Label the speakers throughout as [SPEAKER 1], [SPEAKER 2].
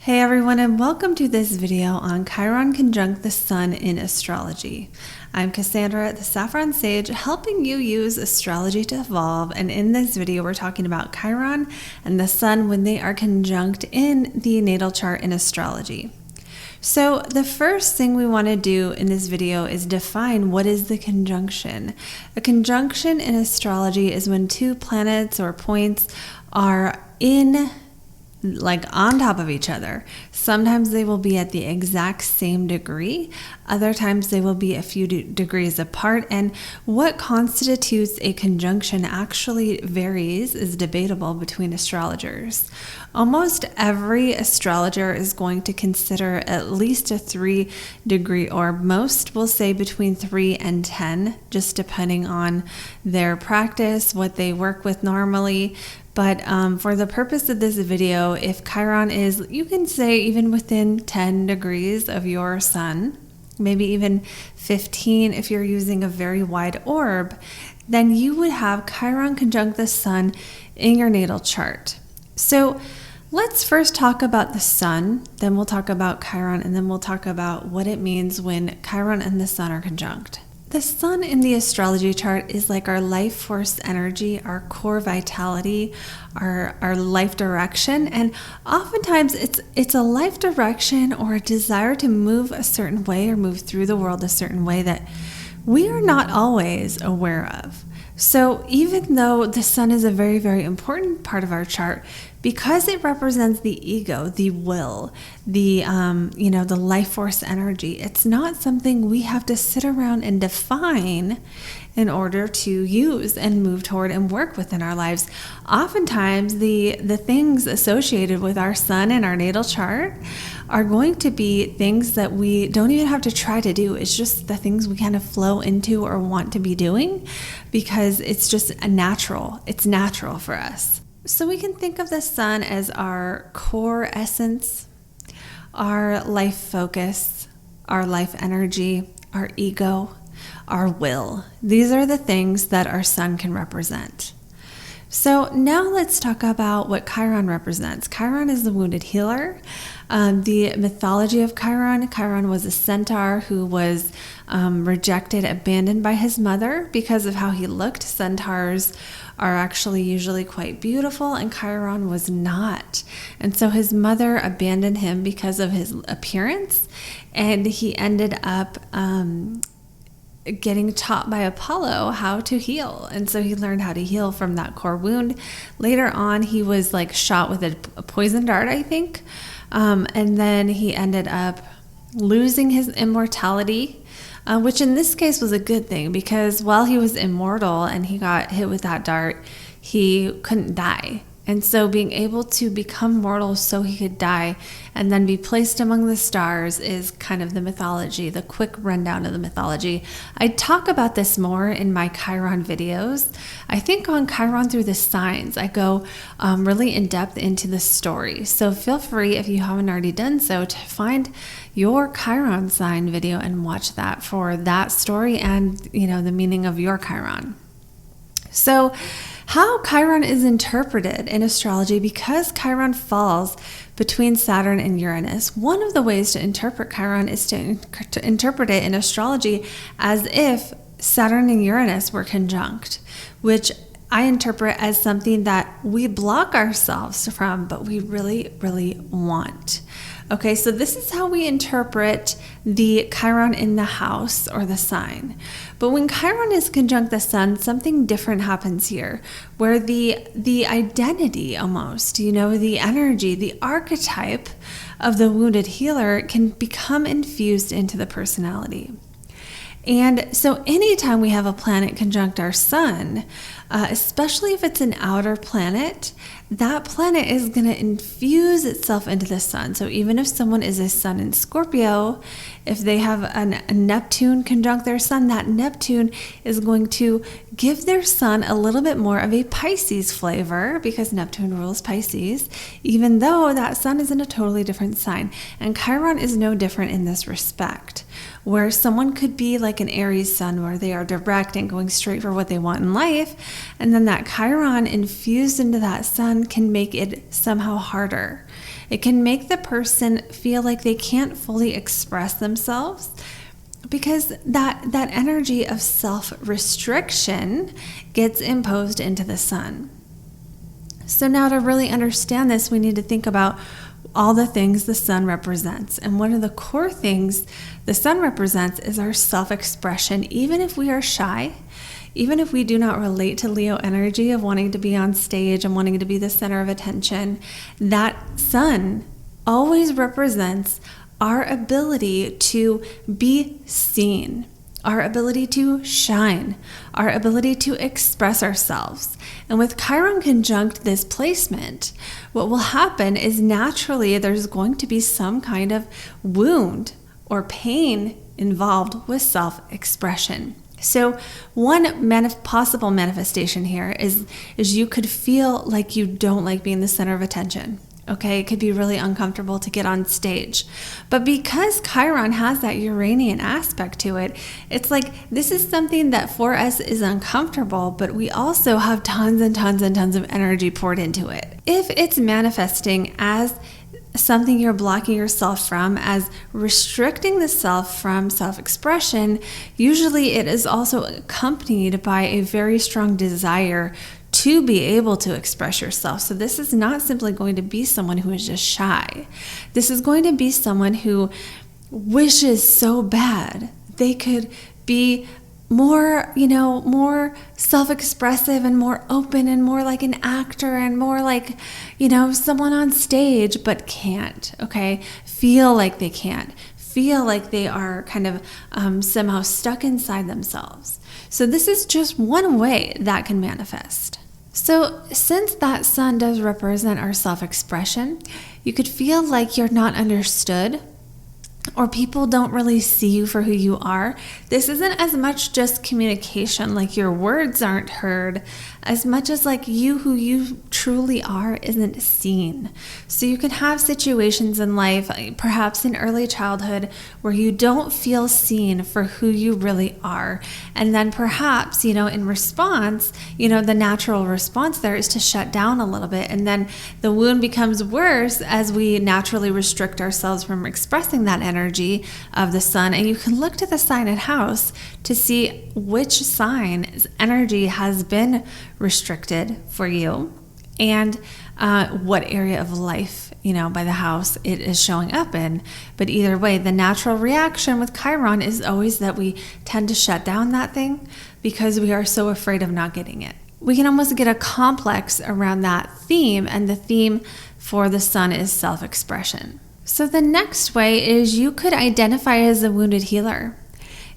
[SPEAKER 1] Hey everyone, and welcome to this video on Chiron conjunct the Sun in astrology. I'm Cassandra, the SaffronSage, helping you use astrology to evolve, and in this video we're talking about Chiron and the Sun when they are conjunct in the natal chart in astrology. So the first thing we want to do in this video is define what is the conjunction. A conjunction in astrology is when two planets or points are on top of each other. Sometimes they will be at the exact same degree. Other times they will be a few degrees apart. And what constitutes a conjunction actually varies, is debatable between astrologers. Almost every astrologer is going to consider at least a 3-degree orb. Most will say between 3 and 10, just depending on their practice, what they work with normally. But for the purpose of this video, if Chiron is, you can say even within 10 degrees of your sun, maybe even 15 if you're using a very wide orb, then you would have Chiron conjunct the Sun in your natal chart. So let's first talk about the Sun, then we'll talk about Chiron, and then we'll talk about what it means when Chiron and the Sun are conjunct. The Sun in the astrology chart is like our life force energy, our core vitality, our life direction. And oftentimes it's a life direction or a desire to move a certain way or move through the world a certain way that we are not always aware of. So even though the Sun is a very, very important part of our chart, because it represents the ego, the will, the life force energy, it's not something we have to sit around and define in order to use and move toward and work within our lives. Oftentimes, the things associated with our Sun and our natal chart are going to be things that we don't even have to try to do. It's just the things we kind of flow into or want to be doing because it's just natural. It's natural for us. So we can think of the Sun as our core essence, our life focus, our life energy, our ego, our will. These are the things that our Sun can represent. So now let's talk about what Chiron represents. Chiron is the wounded healer. The mythology of Chiron was a centaur who was rejected, abandoned by his mother because of how he looked. Centaurs are actually usually quite beautiful, and Chiron was not. And so his mother abandoned him because of his appearance, and he ended up getting taught by Apollo how to heal. And so he learned how to heal from that core wound. Later on, he was shot with a poison dart, I think. And then he ended up losing his immortality, which in this case was a good thing, because while he was immortal and he got hit with that dart, he couldn't die. And so being able to become mortal so he could die and then be placed among the stars is kind of the mythology, the quick rundown of the mythology. I talk about this more in my Chiron videos. I think on Chiron through the signs, I go really in depth into the story. So feel free, if you haven't already done so, to find your Chiron sign video and watch that for that story and, the meaning of your Chiron. So how Chiron is interpreted in astrology, because Chiron falls between Saturn and Uranus, one of the ways to interpret Chiron is to interpret it in astrology as if Saturn and Uranus were conjunct, which I interpret as something that we block ourselves from, but we really, really want. Okay, so this is how we interpret the Chiron in the house or the sign. But when Chiron is conjunct the Sun, something different happens here, where the identity almost, the energy, the archetype of the wounded healer can become infused into the personality. And so anytime we have a planet conjunct our Sun, especially if it's an outer planet, that planet is going to infuse itself into the Sun. So even if someone is a Sun in Scorpio, if they have a Neptune conjunct their Sun, that Neptune is going to give their Sun a little bit more of a Pisces flavor, because Neptune rules Pisces, even though that Sun is in a totally different sign. And Chiron is no different in this respect. where someone could be like an Aries sun, where they are direct and going straight for what they want in life. And then that Chiron infused into that sun can make it somehow harder. It can make the person feel like they can't fully express themselves, because that energy of self-restriction gets imposed into the sun. So now, to really understand this, we need to think about all the things the sun represents. And one of the core things the sun represents is our self-expression. Even if we are shy, even if we do not relate to Leo energy of wanting to be on stage and wanting to be the center of attention, that sun always represents our ability to be seen, our ability to shine, our ability to express ourselves. And with Chiron conjunct this placement, what will happen is naturally there's going to be some kind of wound or pain involved with self-expression. So one possible manifestation here is you could feel like you don't like being the center of attention. Okay, it could be really uncomfortable to get on stage. But because Chiron has that Uranian aspect to it, it's like this is something that for us is uncomfortable, but we also have tons and tons and tons of energy poured into it. If it's manifesting as something you're blocking yourself from, as restricting the self from self-expression, usually it is also accompanied by a very strong desire to be able to express yourself. So this is not simply going to be someone who is just shy. This is going to be someone who wishes so bad they could be more, more self-expressive and more open and more like an actor and more like, someone on stage, but can't, okay? Feel like they can't. Feel like they are kind of somehow stuck inside themselves. So this is just one way that can manifest. So since that sun does represent our self-expression, you could feel like you're not understood, or people don't really see you for who you are. This isn't as much just communication, like your words aren't heard, as much as like you, who you truly are, isn't seen. So you can have situations in life, perhaps in early childhood, where you don't feel seen for who you really are. And then perhaps, in response, the natural response there is to shut down a little bit. And then the wound becomes worse as we naturally restrict ourselves from expressing that energy of the sun. And you can look to the sign and house to see which sign's energy has been restricted for you, and what area of life, by the house it is showing up in. But either way, the natural reaction with Chiron is always that we tend to shut down that thing because we are so afraid of not getting it. We can almost get a complex around that theme, and the theme for the sun is self-expression. So the next way is you could identify as a wounded healer.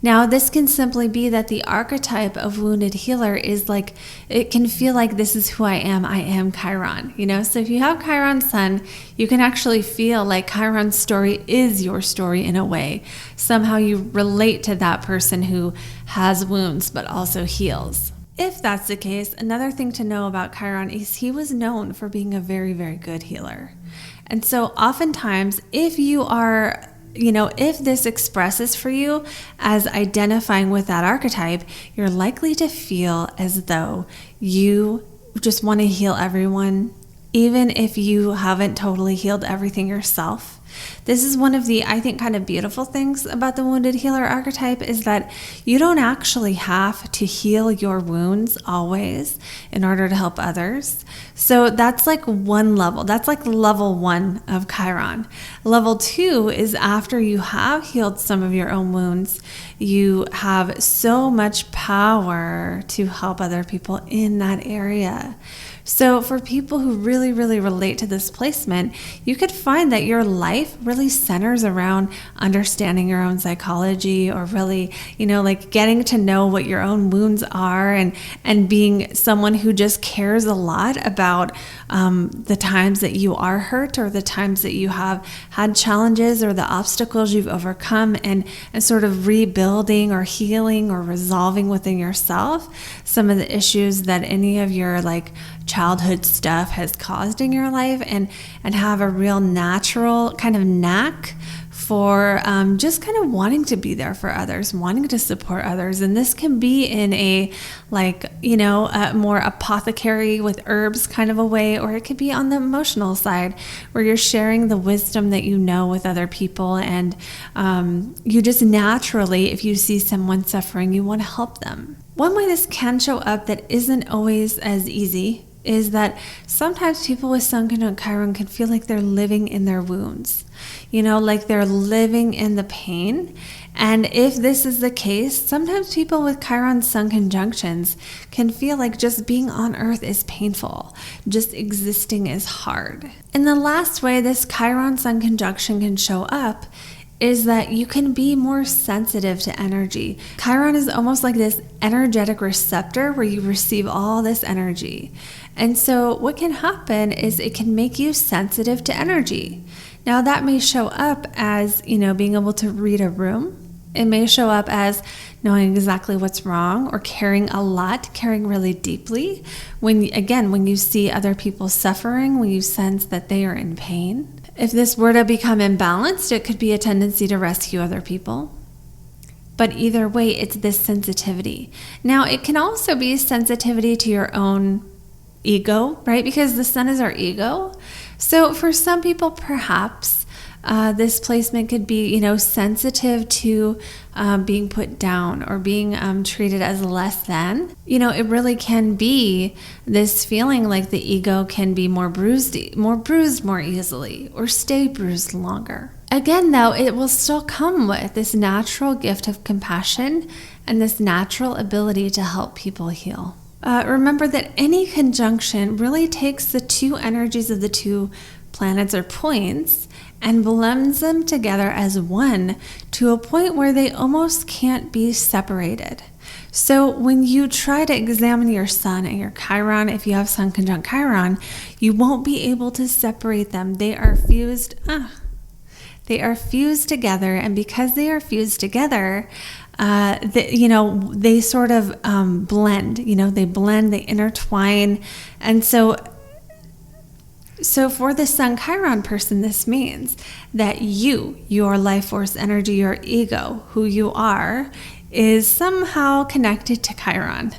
[SPEAKER 1] Now, this can simply be that the archetype of wounded healer is like, it can feel like this is who I am Chiron, So if you have Chiron sun, you can actually feel like Chiron's story is your story in a way. Somehow you relate to that person who has wounds but also heals. If that's the case, another thing to know about Chiron is he was known for being a very, very good healer. And so oftentimes, if you are if this expresses for you as identifying with that archetype, you're likely to feel as though you just want to heal everyone, even if you haven't totally healed everything yourself. This is one of the, I think, kind of beautiful things about the wounded healer archetype, is that you don't actually have to heal your wounds always in order to help others. So that's like one level. That's like level 1 of Chiron. Level 2 is after you have healed some of your own wounds, you have so much power to help other people in that area. So for people who really, really relate to this placement, you could find that your life really centers around understanding your own psychology, or really, like getting to know what your own wounds are, and being someone who just cares a lot about the times that you are hurt, or the times that you have had challenges, or the obstacles you've overcome, and sort of rebuilding or healing or resolving within yourself some of the issues that any of your childhood stuff has caused in your life, and have a real natural kind of knack for just kind of wanting to be there for others, wanting to support others. And this can be in a a more apothecary with herbs kind of a way, or it could be on the emotional side where you're sharing the wisdom that you know with other people. And you just naturally, if you see someone suffering, you want to help them. One way this can show up that isn't always as easy is that sometimes people with Sun conjunct Chiron can feel like they're living in their wounds, like they're living in the pain. And if this is the case, sometimes people with Chiron Sun conjunctions can feel like just being on Earth is painful, just existing is hard. And the last way this Chiron Sun conjunction can show up is that you can be more sensitive to energy. Chiron is almost like this energetic receptor where you receive all this energy. And so what can happen is it can make you sensitive to energy. Now that may show up as, being able to read a room. It may show up as knowing exactly what's wrong or caring a lot, caring really deeply. When you see other people suffering, when you sense that they are in pain. If this were to become imbalanced, it could be a tendency to rescue other people. But either way, it's this sensitivity. Now, it can also be sensitivity to your own ego, right? Because the sun is our ego. So for some people, perhaps this placement could be, sensitive to being put down or being treated as less than. It really can be this feeling like the ego can be more bruised more easily or stay bruised longer. Again, though, it will still come with this natural gift of compassion and this natural ability to help people heal. Remember that any conjunction really takes the two energies of the two planets or points and blends them together as one to a point where they almost can't be separated. So when you try to examine your sun and your Chiron, if you have Sun conjunct Chiron, you won't be able to separate them. They are fused. They are fused together, and because they are fused together, they sort of blend. They blend, they intertwine, and so for the Sun Chiron person, this means that your life force energy, your ego, who you are, is somehow connected to Chiron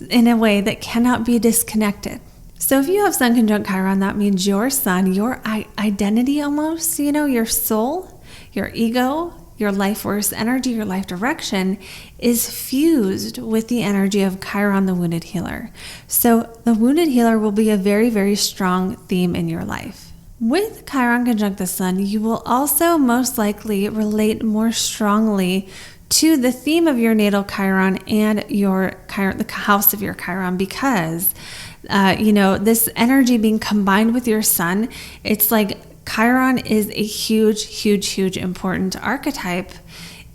[SPEAKER 1] in a way that cannot be disconnected. So if you have Sun conjunct Chiron, that means your sun, your identity almost, your soul, your ego, your life force energy, your life direction is fused with the energy of Chiron, the wounded healer. So the wounded healer will be a very, very strong theme in your life. With Chiron conjunct the sun, you will also most likely relate more strongly to the theme of your natal Chiron and the house of your Chiron, because this energy being combined with your sun, it's like Chiron is a huge, huge, huge important archetype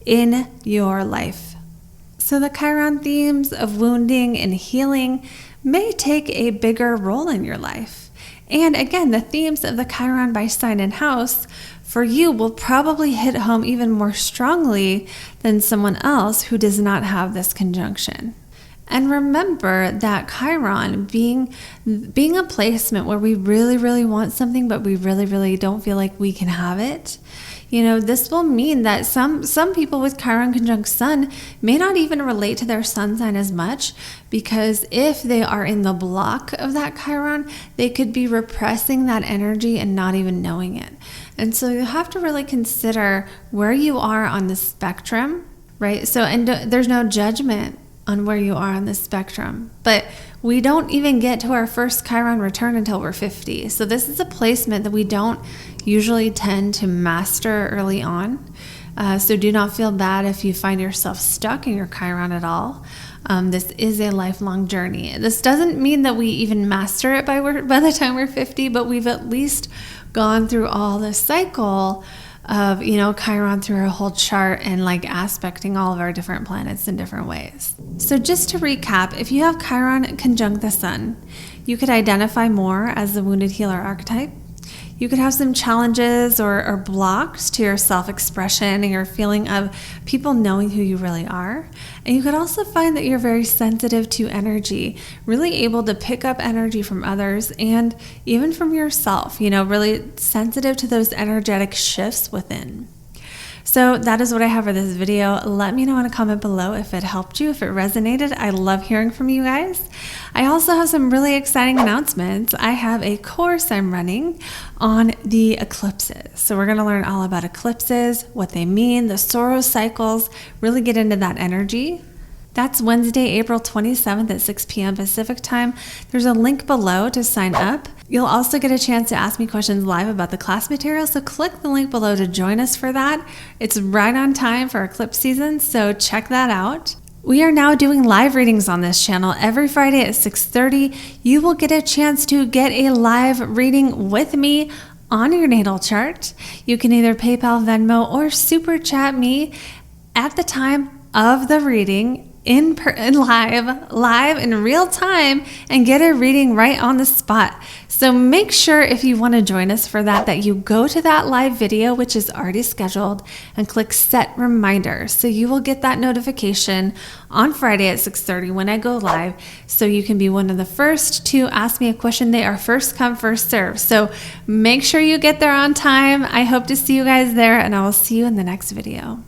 [SPEAKER 1] in your life. So the Chiron themes of wounding and healing may take a bigger role in your life. And again, the themes of the Chiron by sign and house for you will probably hit home even more strongly than someone else who does not have this conjunction. And remember that Chiron being a placement where we really, really want something, but we really, really don't feel like we can have it. This will mean that some people with Chiron conjunct sun may not even relate to their sun sign as much, because if they are in the block of that Chiron, they could be repressing that energy and not even knowing it. And so you have to really consider where you are on the spectrum, right? So, and there's no judgment on where you are on the spectrum, but we don't even get to our first Chiron return until we're 50. So this is a placement that we don't usually tend to master early on. So do not feel bad if you find yourself stuck in your Chiron at all. This is a lifelong journey. This doesn't mean that we even master it by the time we're 50, but we've at least gone through all the cycle of, Chiron through our whole chart and aspecting all of our different planets in different ways. So just to recap, if you have Chiron conjunct the sun, you could identify more as the wounded healer archetype. You could have some challenges or blocks to your self-expression and your feeling of people knowing who you really are. And you could also find that you're very sensitive to energy, really able to pick up energy from others and even from yourself, really sensitive to those energetic shifts within. So that is what I have for this video. Let me know in a comment below if it helped you, if it resonated. I love hearing from you guys. I also have some really exciting announcements. I have a course I'm running on the eclipses. So we're going to learn all about eclipses, what they mean, the Soros cycles, really get into that energy. That's Wednesday, April 27th at 6 p.m. Pacific time. There's a link below to sign up. You'll also get a chance to ask me questions live about the class material, so click the link below to join us for that. It's right on time for eclipse season, so check that out. We are now doing live readings on this channel every Friday at 6:30. You will get a chance to get a live reading with me on your natal chart. You can either PayPal, Venmo, or Super Chat me at the time of the reading live in real time and get a reading right on the spot. So make sure if you want to join us for that you go to that live video, which is already scheduled, and click set reminder. So you will get that notification on Friday at 6:30 when I go live. So you can be one of the first to ask me a question. They are first come, first serve. So make sure you get there on time. I hope to see you guys there, and I will see you in the next video.